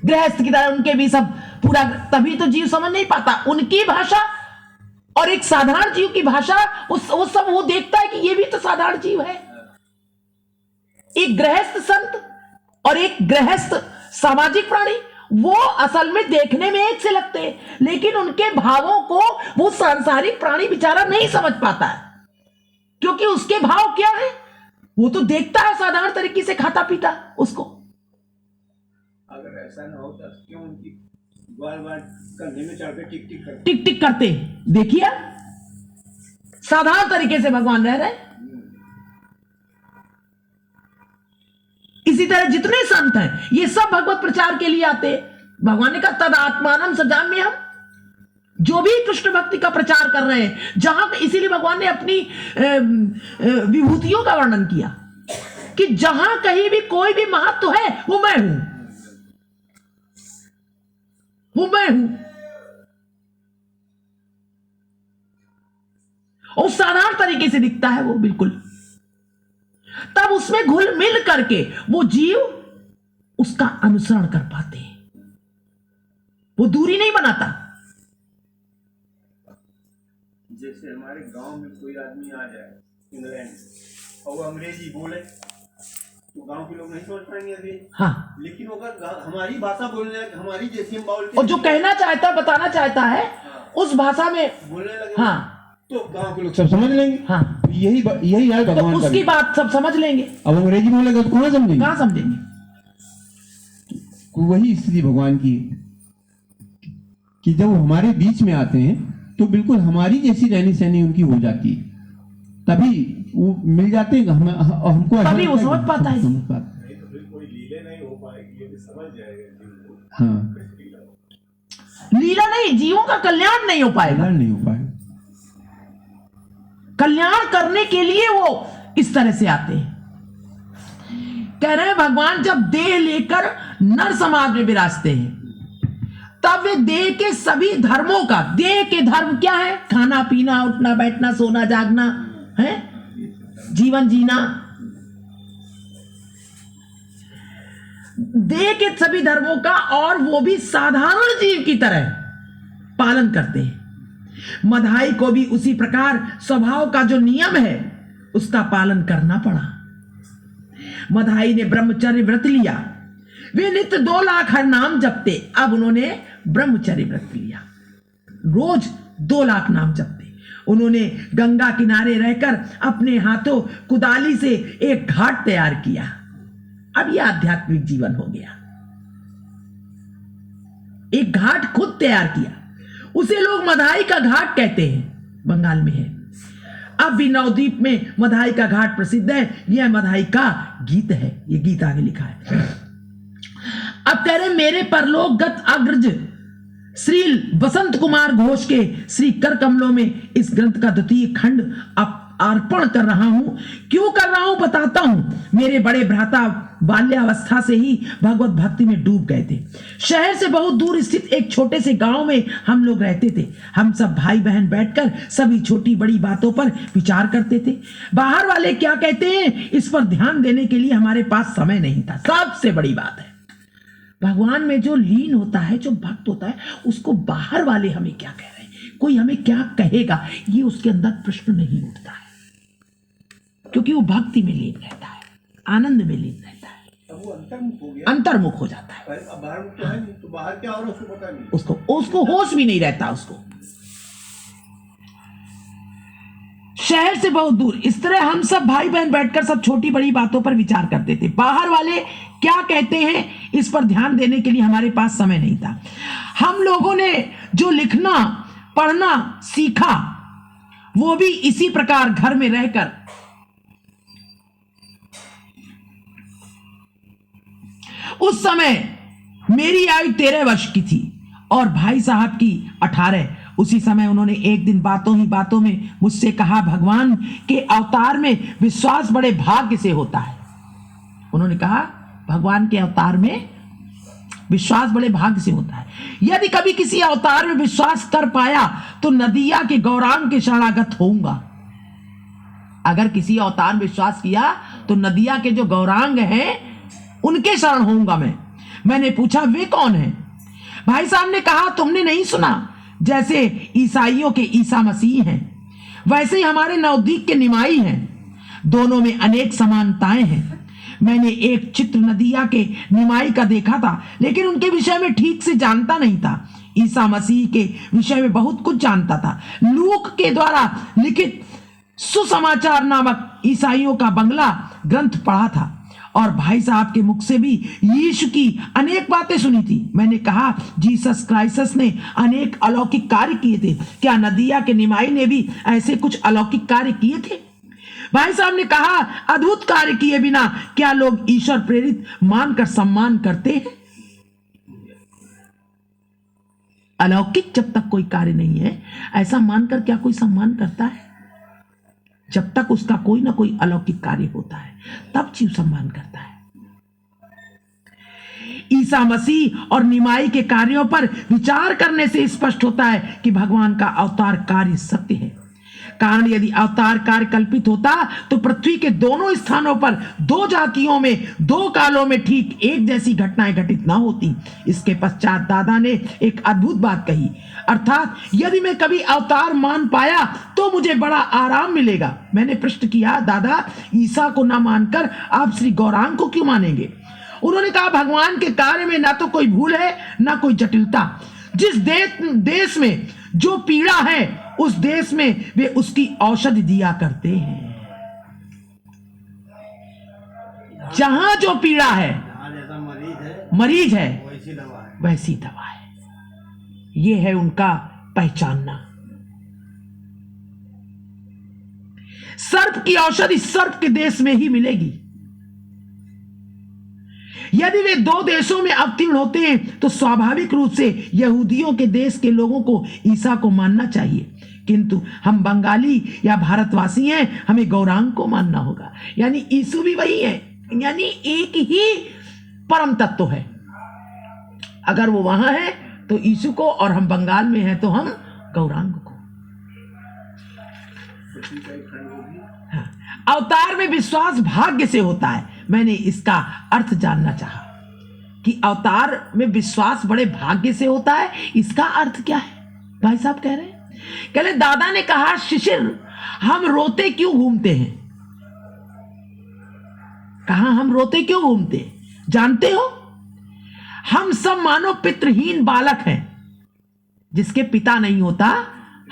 गृहस्थ की तरह उनके भी सब पूरा। तभी तो जीव समझ नहीं पाता उनकी भाषा और एक साधारण जीव की भाषा। वो सब वो देखता है कि ये भी तो साधारण जीव है। एक गृहस्थ संत और एक गृहस्थ सामाजिक प्राणी, वो असल में देखने में एक से लगते हैं, लेकिन उनके भावों को वो सांसारिक प्राणी बेचारा नहीं समझ पाता है, क्योंकि उसके भाव क्या है, वो तो देखता है साधारण तरीके से खाता पीता उसको। अगर ऐसा ना होता क्यों उनकी बार बार कंधे में चढ़ के टिक टिक करते, देखिए साधारण तरीके से भगवान रह रहे। इसी तरह जितने संत हैं ये सब भगवत प्रचार के लिए आते। भगवान ने कहा तद आत्मानम सजाम्य, हम जो भी कृष्ण भक्ति का प्रचार कर रहे हैं जहां, इसीलिए भगवान ने अपनी विभूतियों का वर्णन किया कि जहां कहीं भी कोई भी महत्व है वो मैं हूं, वो मैं हूं। और साधारण तरीके से दिखता है वो बिल्कुल। तब उसमें घुल मिल करके वो जीव उसका अनुसरण कर पाते हैं, वो दूरी नहीं बनाता। जैसे हमारे गांव में कोई आदमी आ जाए इंग्लैंड और वो अंग्रेजी बोले तो गांव के लोग नहीं समझ पाएंगे अभी। हाँ, लेकिन वो अगर हमारी भाषा बोलने, हमारी जैसी हम बोलते और जो कहना चाहता है, बताना चाहता है, हाँ, उस भाषा में बोलने लगे, हाँ, तो गांव के लोग सब समझ लेंगे। हाँ, यही है तो भगवान उसकी बात सब समझ लेंगे। अब अंग्रेजी बोलेगा तो कहाँ समझेंगे? कहाँ समझेंगे? वही स्थिति भगवान की कि जब वो हमारे बीच में आते हैं तो बिल्कुल हमारी जैसी रहनी सहनी उनकी हो जाती है, तभी वो मिल जाते हैं हमको, तभी वो समझ पाता है। नहीं तो फिर कोई लीले नहीं हो पाएगी, यदि समझ जाएगा। हाँ, लीला नहीं, जीवों का कल्याण नहीं हो पाएगा। नहीं हो पाएगा। कल्याण करने के लिए वो इस तरह से आते हैं। कह रहे हैं भगवान जब देह लेकर नर समाज में विराजते हैं, तब वे देह के सभी धर्मों का, देह के धर्म क्या है? खाना पीना, उठना बैठना, सोना जागना है, जीवन जीना, देह के सभी धर्मों का, और वो भी साधारण जीव की तरह पालन करते हैं। मधाई को भी उसी प्रकार स्वभाव का जो नियम है उसका पालन करना पड़ा। मधाई ने ब्रह्मचर्य व्रत लिया, वे नित्य 2 लाख हर नाम जपते। अब उन्होंने ब्रह्मचर्य व्रत लिया, रोज 2 लाख नाम जपते। उन्होंने गंगा किनारे रहकर अपने हाथों कुदाली से एक घाट तैयार किया। अब यह आध्यात्मिक जीवन हो गया। एक घाट खुद तैयार किया, उसे लोग मधाई का घाट कहते हैं, बंगाल में है। अब भी नवद्वीप में मधाई का घाट प्रसिद्ध है। यह मधाई का गीत है, यह गीत आगे लिखा है। अब कह रहे मेरे परलोक गत अग्रज श्री बसंत कुमार घोष के श्री कर कमलों में इस ग्रंथ का द्वितीय खंड अर्पण कर रहा हूं। क्यों कर रहा हूं बताता हूं। मेरे बड़े भ्राता बाल्यावस्था से ही भगवत भक्ति में डूब गए थे। शहर से बहुत दूर स्थित एक छोटे से गांव में हम लोग रहते थे। हम सब भाई बहन बैठकर सभी छोटी बड़ी बातों पर विचार करते थे। बाहर वाले क्या कहते हैं इस पर ध्यान देने के लिए हमारे पास समय नहीं था। सबसे बड़ी बात है, भगवान में जो लीन होता है, जो भक्त होता है, उसको बाहर वाले हमें क्या कह रहे हैं, कोई हमें क्या कहेगा, ये उसके अंदर प्रश्न नहीं उठता है, क्योंकि वो भक्ति में लीन रहता है, आनंद में लीन रहता है। अब वो अंतर्मुख हो गया, अंतर्मुख हो जाता है। अब बाहर तो है नहीं, तो बाहर क्या हो रहा है उसको पता नहीं। उसको होश भी नहीं रहता। उसको शहर से बहुत दूर इस तरह हम सब भाई बहन बैठकर सब छोटी बड़ी बातों पर विचार करते थे। बाहर वाले क्या कहते हैं इस पर ध्यान देने के लिए हमारे पास समय नहीं था। हम लोगों ने जो लिखना पढ़ना सीखा वो भी इसी प्रकार घर में रहकर। उस समय मेरी आयु 13 वर्ष की थी और भाई साहब की 18। उसी समय उन्होंने एक दिन बातों ही बातों में मुझसे कहा, भगवान के अवतार में विश्वास बड़े भाग्य से होता है। उन्होंने कहा भगवान के अवतार में विश्वास बड़े भाग्य से होता है। यदि कभी किसी अवतार में विश्वास कर पाया तो नदिया के गौरांग के शरणागत होऊंगा। अगर किसी अवतार में विश्वास किया तो नदिया के जो गौरांग हैं उनके शरण होऊंगा मैं। मैंने पूछा वे कौन हैं? भाई साहब ने कहा तुमने नहीं सुना, जैसे ईसाइयों के ईसा मसीह हैं वैसे ही हमारे नवदीप के निमाई हैं। दोनों में अनेक समानताएं हैं। मैंने एक चित्र नदिया के निमाई का देखा था, लेकिन उनके विषय में ठीक से जानता नहीं था। ईसा मसीह के विषय में बहुत कुछ जानता था। लूक के द्वारा लिखित सुसमाचार नामक ईसाइयों का बंगला ग्रंथ पढ़ा था और भाई साहब के मुख से भी यीशु की अनेक बातें सुनी थी। मैंने कहा जीसस क्राइस्ट ने अनेक अलौकिक कार्य किए थे, क्या नदिया के निमाई ने भी ऐसे कुछ अलौकिक कार्य किए थे? भाई साहब ने कहा अद्भुत कार्य किए बिना क्या लोग ईश्वर प्रेरित मानकर सम्मान करते हैं? अलौकिक जब तक कोई कार्य नहीं है ऐसा मानकर क्या कोई सम्मान करता है? जब तक उसका कोई ना कोई अलौकिक कार्य होता है तब जीव सम्मान करता है। ईसा मसीह और निमाई के कार्यों पर विचार करने से स्पष्ट होता है कि भगवान का अवतार कार्य सत्य है। कारण यदि अवतार कार्य कल्पित होता तो पृथ्वी के दोनों स्थानों पर दो जातियों में दो कालों में ठीक एक जैसी घटनाएं घटित ना होती। इसके पश्चात दादा ने एक अद्भुत बात कही, अर्थात यदि मैं कभी अवतार मान पाया तो मुझे बड़ा आराम मिलेगा। मैंने प्रश्न किया, दादा ईसा को ना मानकर आप श्री गौरांग को क्यों मानेंगे? उन्होंने कहा भगवान के कार्य में ना तो कोई भूल है ना कोई जटिलता। जिस देश में जो पीड़ा है उस देश में वे उसकी औषधि दिया करते हैं। जहां जो पीड़ा है, जैसा मरीज है वैसी दवा है, वैसी दवा है। ये है उनका पहचानना। सर्प की औषधि सर्प के देश में ही मिलेगी। यदि वे दो देशों में अवतीर्ण होते हैं तो स्वाभाविक रूप से यहूदियों के देश के लोगों को ईसा को मानना चाहिए, किंतु हम बंगाली या भारतवासी हैं, हमें गौरांग को मानना होगा। यानी यीशु भी वही है, यानी एक ही परम तत्व है। अगर वो वहां है तो यीशु को, और हम बंगाल में हैं तो हम गौरांग को। हाँ, अवतार में विश्वास भाग्य से होता है। मैंने इसका अर्थ जानना चाहा कि अवतार में विश्वास बड़े भाग्य से होता है। इसका अर्थ क्या है? भाई साहब कह रहे हैं, कह रहे दादा ने कहा शिशिर हम रोते क्यों घूमते हैं? कहा हम रोते क्यों घूमते हैं? जानते हो, हम सब मानो पितृहीन बालक हैं। जिसके पिता नहीं होता,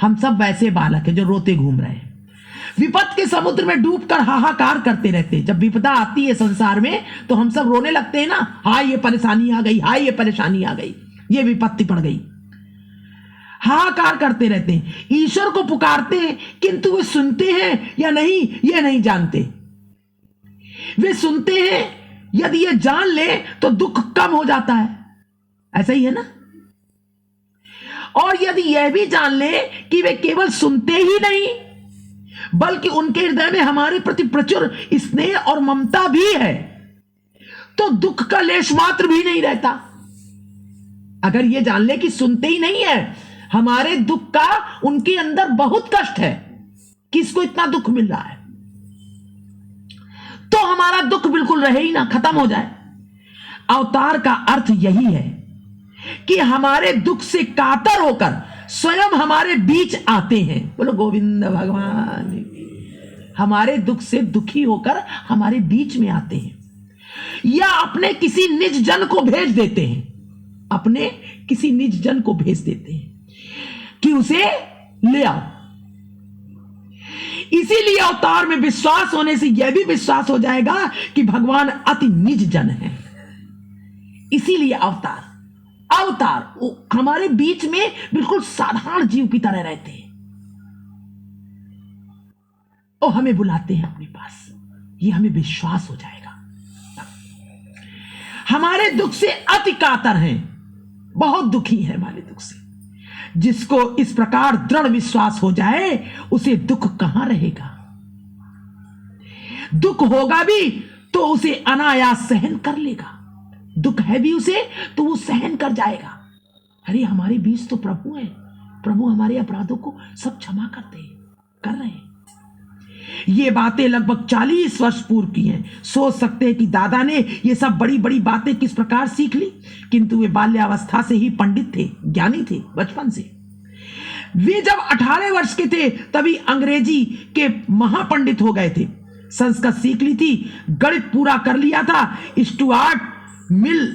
हम सब वैसे बालक हैं जो रोते घूम रहे हैं। विपत्ति के समुद्र में डूबकर हाहाकार करते रहते हैं। जब विपदा आती है संसार में तो हम सब रोने लगते हैं ना, हाय ये परेशानी आ गई, हाय ये परेशानी आ गई, ये विपत्ति पड़ गई। हाहाकार करते रहते हैं, ईश्वर को पुकारते हैं, किंतु वे सुनते हैं या नहीं ये नहीं जानते। वे सुनते हैं, यदि ये जान ले तो दुख कम हो जाता है। ऐसा ही है ना। और यदि यह भी जान ले कि वे केवल सुनते ही नहीं बल्कि उनके हृदय में हमारे प्रति प्रचुर स्नेह और ममता भी है, तो दुख का लेश मात्र भी नहीं रहता। अगर ये जान ले कि सुनते ही नहीं है, हमारे दुख का उनके अंदर बहुत कष्ट है, किसको इतना दुख मिल रहा है, तो हमारा दुख बिल्कुल रहे ही ना, खत्म हो जाए। अवतार का अर्थ यही है कि हमारे दुख से कातर होकर स्वयं हमारे बीच आते हैं। बोलो गोविंद भगवान की। हमारे दुख से दुखी होकर हमारे बीच में आते हैं, या अपने किसी निज जन को भेज देते हैं, अपने किसी निज जन को भेज देते हैं कि उसे ले आओ। इसीलिए अवतार में विश्वास होने से यह भी विश्वास हो जाएगा कि भगवान अति निज जन है। इसीलिए अवतार वो हमारे बीच में बिल्कुल साधारण जीव की तरह रहते हैं और हमें बुलाते हैं अपने पास, ये हमें विश्वास हो जाएगा। हमारे दुख से अति कातर हैं, बहुत दुखी है हमारे दुख से। जिसको इस प्रकार दृढ़ विश्वास हो जाए उसे दुख कहां रहेगा। दुख होगा भी तो उसे अनायास सहन कर लेगा, दुख है भी उसे तो वो सहन कर जाएगा। अरे हमारे बीच तो प्रभु है, प्रभु हमारे अपराधों को सब क्षमा करते हैं, कर रहे हैं। ये बातें लगभग 40 वर्ष पूर्व की हैं। सोच सकते हैं कि दादा ने ये सब बड़ी बड़ी बातें किस प्रकार सीख ली, किंतु वे बाल्यावस्था से ही पंडित थे, ज्ञानी थे बचपन से। वे जब 18 वर्ष के थे तभी अंग्रेजी के महापंडित हो गए थे, संस्कृत सीख ली थी, गणित पूरा कर लिया था, स्टुअर्ट मिल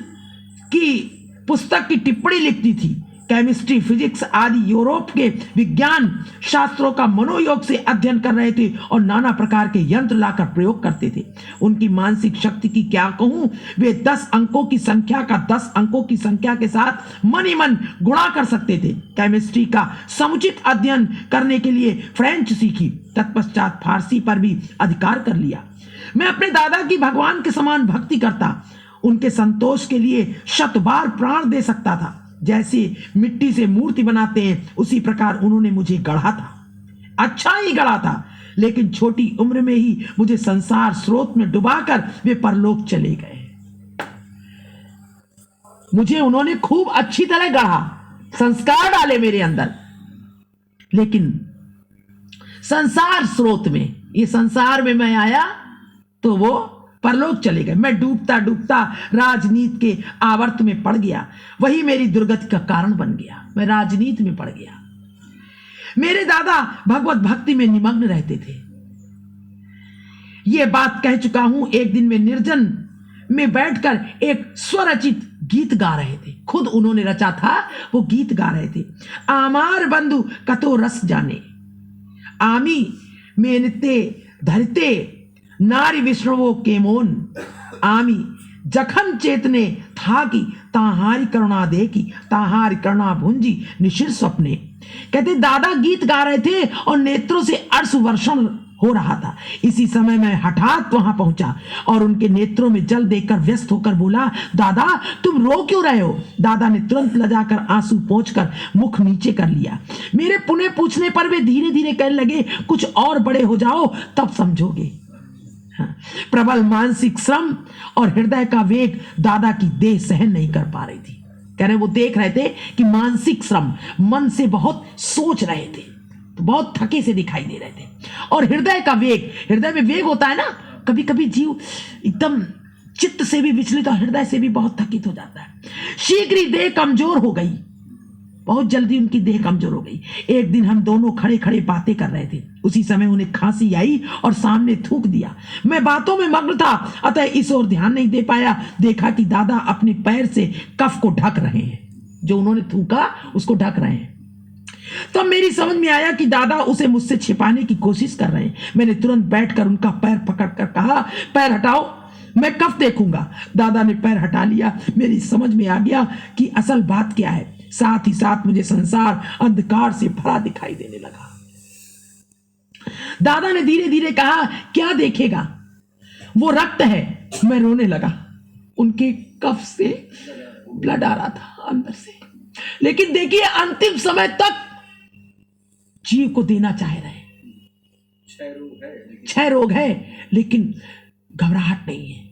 की पुस्तक की टिप्पणी लिखती थी, केमिस्ट्री फिजिक्स आदि यूरोप के विज्ञान शास्त्रों का मनोयोग से अध्ययन कर रहे थे और नाना प्रकार के यंत्र लाकर प्रयोग करते थे। उनकी मानसिक शक्ति की क्या कहूं, वे 10 अंकों की संख्या का 10 अंकों की संख्या के साथ मन ही मन गुणा कर सकते थे। केमिस्ट्री का समुचित अध्ययन करने के लिए फ्रेंच सीखी, तत्पश्चात फारसी पर भी अधिकार कर लिया। मैं अपने दादा की भगवान के समान भक्ति करता, उनके संतोष के लिए 100 बार प्राण दे सकता था। जैसे मिट्टी से मूर्ति बनाते हैं उसी प्रकार उन्होंने मुझे गढ़ा था, अच्छा ही गढ़ा था, लेकिन छोटी उम्र में ही मुझे संसार स्रोत में डुबाकर वे परलोक चले गए। मुझे उन्होंने खूब अच्छी तरह गढ़ा, संस्कार डाले मेरे अंदर, लेकिन संसार स्रोत में, ये संसार में मैं आया तो वो परलोक चले गए। मैं डूबता डूबता राजनीति के आवर्त में पड़ गया, वही मेरी दुर्गति का कारण बन गया। मैं राजनीति में पड़ गया। मेरे दादा भगवत भक्ति में निमग्न रहते थे, यह बात कह चुका हूं। एक दिन में निर्जन में बैठकर एक स्वरचित गीत गा रहे थे, खुद उन्होंने रचा था, वो गीत गा रहे थे। आमार बंधु कतो रस जाने, आमी मेनते धरते नारी विष्णुवो केमोन, आमी जखन चेतने था कि ताहारी करुणा देखी, ताहारी करुणा भुंजी निशिर स्वप्ने। कहते दादा गीत गा रहे थे और नेत्रों से अर्श वर्षण हो रहा था। इसी समय मैं हठात वहां पहुंचा और उनके नेत्रों में जल देखकर व्यस्त होकर बोला, दादा तुम रो क्यों रहे हो। दादा ने तुरंत लजाकर आंसू पोंछकर मुख नीचे कर लिया। मेरे पुनः पूछने पर वे धीरे धीरे कहने लगे, कुछ और बड़े हो जाओ तब समझोगे। प्रबल मानसिक श्रम और हृदय का वेग दादा की देह सहन नहीं कर पा रही थी। कह रहे वो देख रहे थे कि मानसिक श्रम, मन से बहुत सोच रहे थे, तो बहुत थके से दिखाई दे रहे थे। और हृदय का वेग, हृदय में वेग होता है ना, कभी कभी जीव एकदम चित्त से भी विचलित और हृदय से भी बहुत थकित हो जाता है। शीघ्र ही देह कमजोर हो गई, बहुत जल्दी उनकी देह कमजोर हो गई। एक दिन हम दोनों खड़े खड़े बातें कर रहे थे, उसी समय उन्हें खांसी आई और सामने थूक दिया। मैं बातों में मग्न था, अतः इस ओर ध्यान नहीं दे पाया। देखा कि दादा अपने पैर से कफ को ढक रहे हैं, जो उन्होंने थूका उसको ढक रहे हैं। तब मेरी समझ में आया कि दादा उसे मुझसे छिपाने की कोशिश कर रहे हैं। मैंने तुरंत बैठकर उनका पैर पकड़कर कहा, पैर हटाओ, मैं कफ देखूंगा। दादा ने पैर हटा लिया। मेरी समझ में आ गया कि असल बात क्या है। साथ ही साथ मुझे संसार अंधकार से भरा दिखाई देने लगा। दादा ने धीरे धीरे कहा, क्या देखेगा, वो रक्त है। मैं रोने लगा, उनके कफ से ब्लड आ रहा था अंदर से। लेकिन देखिए अंतिम समय तक जीव को देना चाह रहे हैं। क्षय रोग है लेकिन घबराहट नहीं है,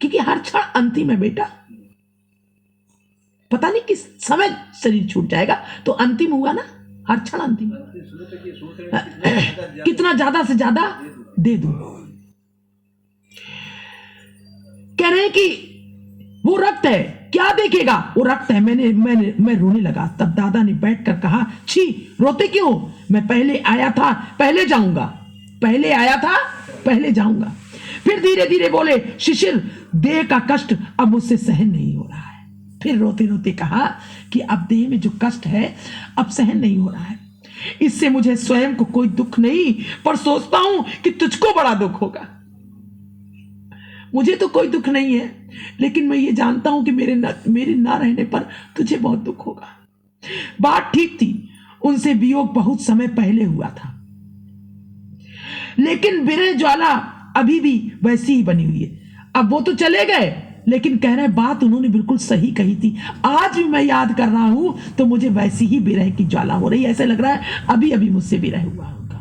क्योंकि हर क्षण अंतिम है बेटा। पता नहीं किस समय शरीर छूट जाएगा, तो अंतिम हुआ ना, हर क्षण अंतिम। कितना ज्यादा से ज्यादा दे दूं। कह रहे हैं कि वो रक्त है, क्या देखेगा, वो रक्त है। मैं रोने लगा। तब दादा ने बैठकर कहा, छी रोते क्यों, मैं पहले आया था पहले जाऊंगा, पहले आया था पहले जाऊंगा। फिर धीरे धीरे बोले, शिशिर देह का कष्ट अब मुझसे सहन नहीं हो रहा है। फिर रोते रोते कहा कि अब देह में जो कष्ट है अब सहन नहीं हो रहा है। इससे मुझे स्वयं को कोई दुख नहीं, पर सोचता हूं कि तुझको बड़ा दुख होगा। मुझे तो कोई दुख नहीं है, लेकिन मैं ये जानता हूं कि मेरे ना रहने पर तुझे बहुत दुख होगा। बात ठीक थी, उनसे वियोग बहुत समय पहले हुआ था, लेकिन विरह ज्वाला अभी भी वैसी ही बनी हुई है। अब वो तो चले गए, लेकिन कह रहे बात उन्होंने बिल्कुल सही कही थी। आज भी मैं याद कर रहा हूं तो मुझे वैसी ही विरह की ज्वाला हो रही है। ऐसे लग रहा है अभी अभी मुझसे विरह हुआ होगा।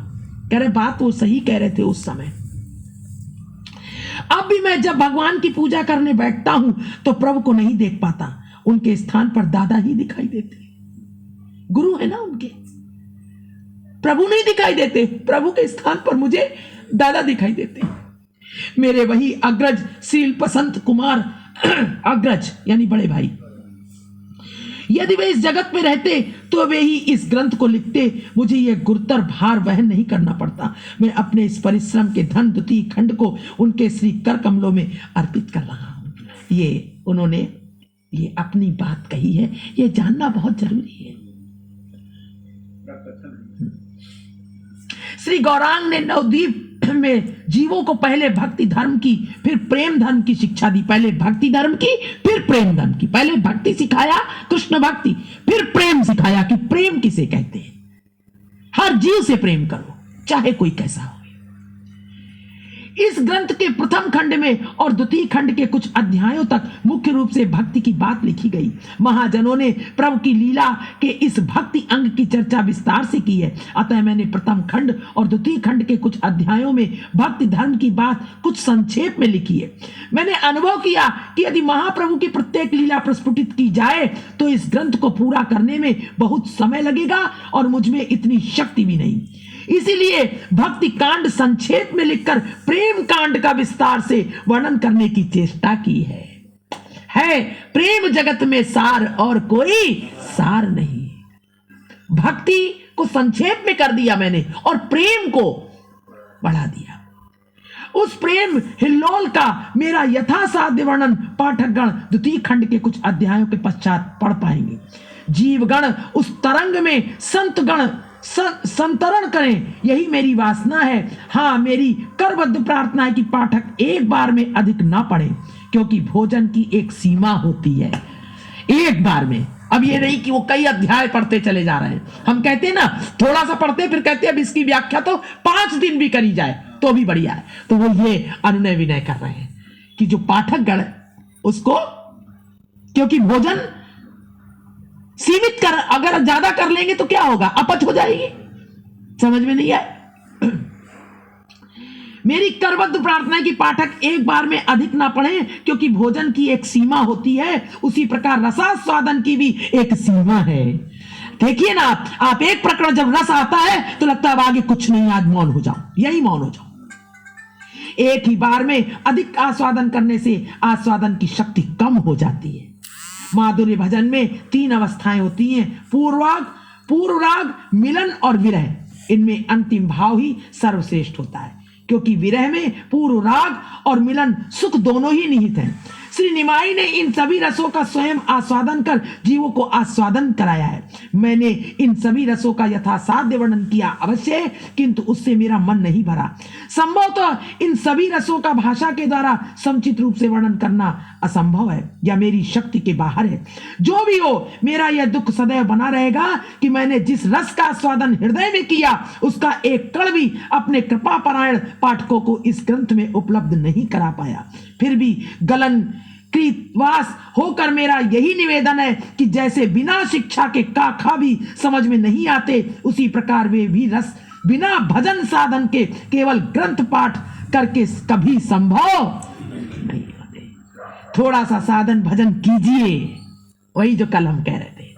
कह रहे बात वो सही कह रहे थे उस समय। अब भी मैं जब भगवान की पूजा करने बैठता हूं तो प्रभु को नहीं देख पाता, उनके स्थान पर दादा ही दिखाई देते। गुरु है ना उनके, प्रभु नहीं दिखाई देते, प्रभु के स्थान पर मुझे दादा दिखाई देते। मेरे वही अग्रज शील पसंत कुमार अग्रज यानी बड़े भाई, यदि वे इस जगत में रहते तो वे ही इस ग्रंथ को लिखते। मुझे यह गुरुतर भार वहन नहीं करना पड़ता। मैं अपने इस परिश्रम के धन द्वितीय खंड को उनके श्री कर कमलों में अर्पित कर रहा हूं। ये उन्होंने ये अपनी बात कही है, ये जानना बहुत जरूरी है। श्री गौरांग ने नवद्वीप में जीवों को पहले भक्ति धर्म की फिर प्रेम धर्म की शिक्षा दी। पहले भक्ति धर्म की फिर प्रेम धर्म की। पहले भक्ति सिखाया कृष्ण भक्ति, फिर प्रेम सिखाया कि प्रेम किसे कहते हैं। हर जीव से प्रेम करो चाहे कोई कैसा हो। इस ग्रंथ के प्रथम खंड में और द्वितीय खंड के कुछ अध्यायों तक मुख्य रूप से भक्ति की बात लिखी गई। महाजनों ने प्रभु की लीला के इस भक्ति अंग की चर्चा विस्तार से की है। अतः मैंने प्रथम खंड और द्वितीय खंड के कुछ अध्यायों में भक्ति धर्म की बात कुछ संक्षेप में लिखी है। मैंने अनुभव किया कि यदि महाप्रभु की प्रत्येक लीला प्रस्फुटित की जाए तो इस ग्रंथ को पूरा करने में बहुत समय लगेगा और मुझमें इतनी शक्ति भी नहीं। इसीलिए भक्ति कांड संक्षेप में लिखकर प्रेम कांड का विस्तार से वर्णन करने की चेष्टा की है। प्रेम जगत में सार और कोई सार नहीं। भक्ति को संक्षेप में कर दिया मैंने और प्रेम को बढ़ा दिया। उस प्रेम हिल्लोल का मेरा यथासाध्य वर्णन पाठकगण द्वितीय खंड के कुछ अध्यायों के पश्चात पढ़ पाएंगे। जीवगण उस तरंग में संतगण संतरण करें, यही मेरी वासना है। हाँ, मेरी करबद्ध प्रार्थना है कि पाठक एक बार में अधिक ना पढ़ें, क्योंकि भोजन की एक सीमा होती है। एक बार में, अब ये नहीं कि वो कई अध्याय पढ़ते चले जा रहे हैं। हम कहते हैं ना थोड़ा सा पढ़ते फिर कहते हैं अब इसकी व्याख्या तो 5 दिन भी करी जाए तो भी बढ़िया है। तो वो ये अनुनय विनय कर रहे हैं कि जो पाठक गण उसको, क्योंकि भोजन सीमित कर, अगर ज्यादा कर लेंगे तो क्या होगा, अपच हो जाएगी। समझ में नहीं आए। मेरी करबद्ध प्रार्थना है कि पाठक एक बार में अधिक ना पढ़ें, क्योंकि भोजन की एक सीमा होती है, उसी प्रकार रसास्वादन की भी एक सीमा है। देखिए ना, आप एक प्रकरण जब रस आता है तो लगता है अब आगे कुछ नहीं, आज मौन हो जाओ, यही मौन हो जाओ। एक ही बार में अधिक आस्वादन करने से आस्वादन की शक्ति कम हो जाती है। माधुर्य भजन में 3 अवस्थाएं होती हैं, पूर्व राग, मिलन और विरह। इनमें अंतिम भाव ही सर्वश्रेष्ठ होता है, क्योंकि विरह में पूर्व राग और मिलन सुख दोनों ही निहित हैं। श्री निमाई ने इन सभी रसों का स्वयं आस्वादन कर जीवों को आस्वादन कराया है। मैंने इन सभी रसों का यथासाध्य वर्णन किया अवश्य है, किंतु उससे मेरा मन नहीं भरा। संभवतः इन सभी रसों का भाषा के द्वारा समुचित रूप से वर्णन करना असंभव है या मेरी शक्ति के बाहर है। जो भी हो, मेरा यह दुख सदैव बना रहेगा कि मैंने जिस रस का आस्वादन हृदय में किया उसका एक कण भी अपने कृपा परायण पाठकों को इस ग्रंथ में उपलब्ध नहीं करा पाया। फिर भी गलन कृतवास होकर मेरा यही निवेदन है कि जैसे बिना शिक्षा के काखा भी समझ में नहीं आते, उसी प्रकार वे भी रस बिना भजन साधन के केवल ग्रंथ पाठ करके कभी संभव नहीं होते। थोड़ा सा साधन भजन कीजिए, वही जो कल हम कह रहे थे,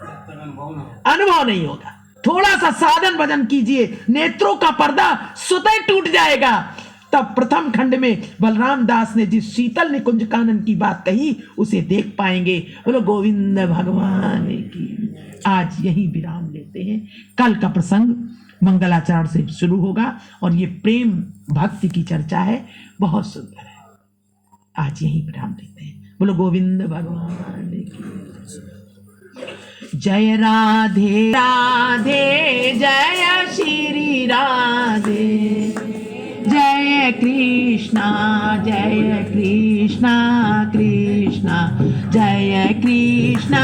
अनुभव नहीं होगा। थोड़ा सा साधन भजन कीजिए, नेत्रों का पर्दा स्वतः टूट जाएगा। तब प्रथम खंड में बलराम दास ने जिस शीतल निकुंज कानन की बात कही उसे देख पाएंगे। बोलो गोविंद भगवान की। आज यही विराम लेते हैं। कल का प्रसंग मंगलाचरण से शुरू होगा और ये प्रेम भक्ति की चर्चा है, बहुत सुंदर है। आज यही विराम लेते हैं। बोलो गोविंद भगवान की। जय राधे राधे, जय श्री राधे, जय कृष्णा कृष्णा, जय कृष्णा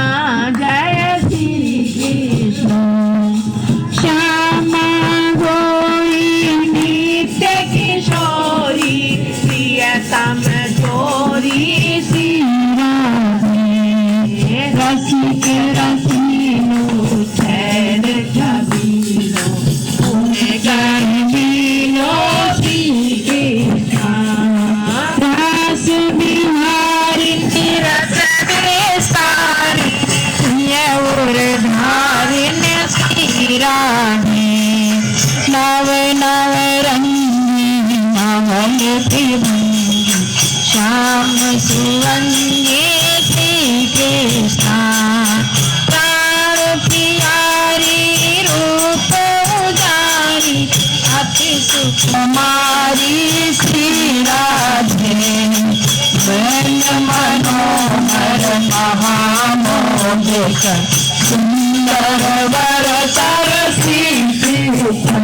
जय श्री कृष्ण। श्यामा गौरी नित्य किशोरी, प्रियतम चोरी श्री राधे। रसिक रसीलो चैन छबीलो, उन्हें गर्मीलो श्री कृष्णा। रस बिहारी रस विस्तारी, धारिण श्री राधे। नव नव रंगी नवमुखी भंगी, श्याम सुवंगे श्री कृष्णा। प्राण प्यारी रूप उजारी, अति सुकुमारी श्री राधे। वन मनोहर महामोहित, सुंदर वर सर श्री कृष्ण।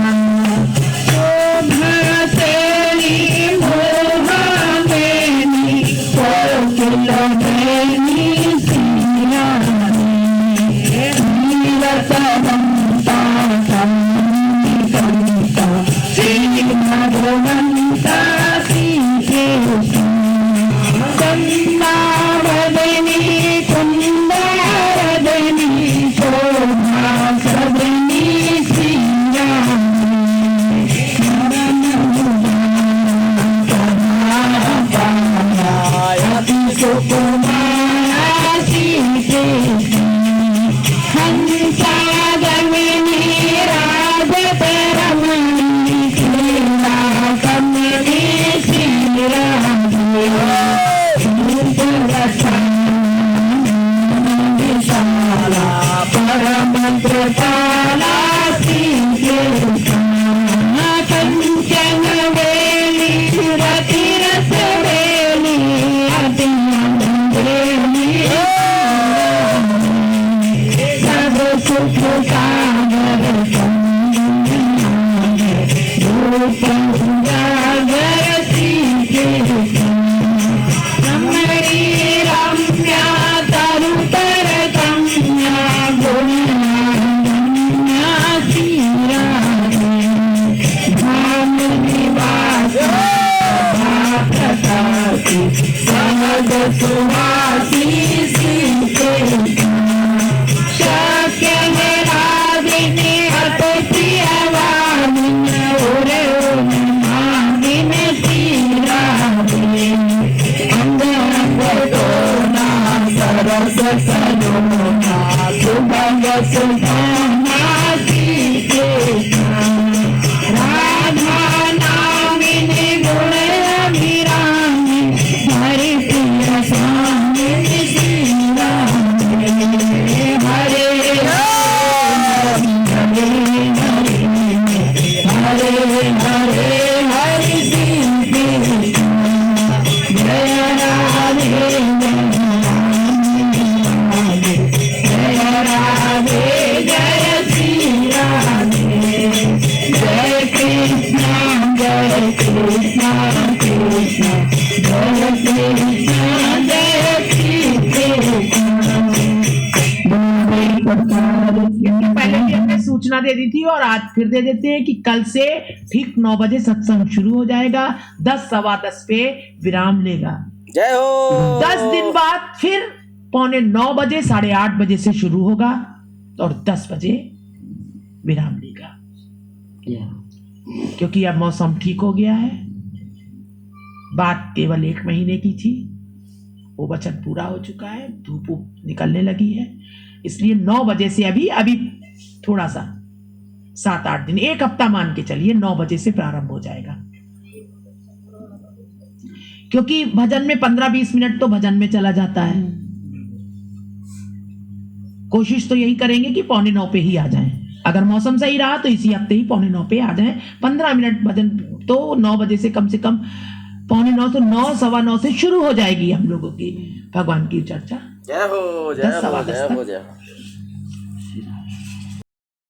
शोभा तेरी मोहामेनी, कोकिल बेनी श्री राधे। नीरत बंता संता, श्री भगवंता श्री कृष्ण। वंदावदनी कुंदावदनी, शोभा सदनी श्री राधे। अति सुकुमारा श्री कृष्ण। हंसागमनी राधत रमणी, क्रीडाकमनी श्री राधे। परम कृपाला श्री कृष्ण। कंचन वेली रति रस वेली, अति बेली सब सुख सागर रूप उजागर श्री कृष्ण। रमणी रम्या तरुतर कन्या, गुणनान्या श्री राधे। धाम निवास प्रकाशी, सहज सुवासी श्री कृष्ण। शक्य है राधिनी अति प्रियवादिनी, ओरे ओम मादिनी श्री राधे। अंग अंग डोला सरस सलोना, सुभग सुभाना श्री कृष्ण। राधा नामिनी गुण अभिरामी, हरि प्रिय स्वामिनी श्री राधे। हरे राम हरे हरे, हरे हरे हरि श्री कृष्ण। जय राधे जय राधे, जय श्री राधे। जय कृष्णा कृष्णा, जय कृष्णा जय श्री कृष्ण। पहले भी हमने सूचना दे दी थी और आज फिर दे देते हैं कि कल से ठीक 9 बजे सत्संग शुरू हो जाएगा। 10 सवा 10 पे विराम लेगा। जय हो। 10 दिन बाद फिर 8:45 8:30 बजे से शुरू होगा और 10 बजे विराम लेगा, क्योंकि अब मौसम ठीक हो गया है। बात केवल 1 महीने की थी, वो वचन पूरा हो चुका है, धूप निकलने लगी है, इसलिए 9 बजे से अभी थोड़ा सा 7-8 दिन, 1 हफ्ता मान के चलिए, 9 बजे से प्रारंभ हो जाएगा। क्योंकि भजन में 15-20 मिनट तो भजन में चला जाता है। कोशिश तो यही करेंगे कि 8:45 पे ही आ जाएं। अगर मौसम सही रहा तो इसी हफ्ते ही 8:45 पे आ जाएं। 15 मिनट भजन तो 9 बजे से कम 8:45 तो 9 सवा 9 से शुरू हो जाएगी हम लोगों की भगवान की चर्चा। जय हो, जय 10 हो, सवा जय 10 हो, तक। जय हो।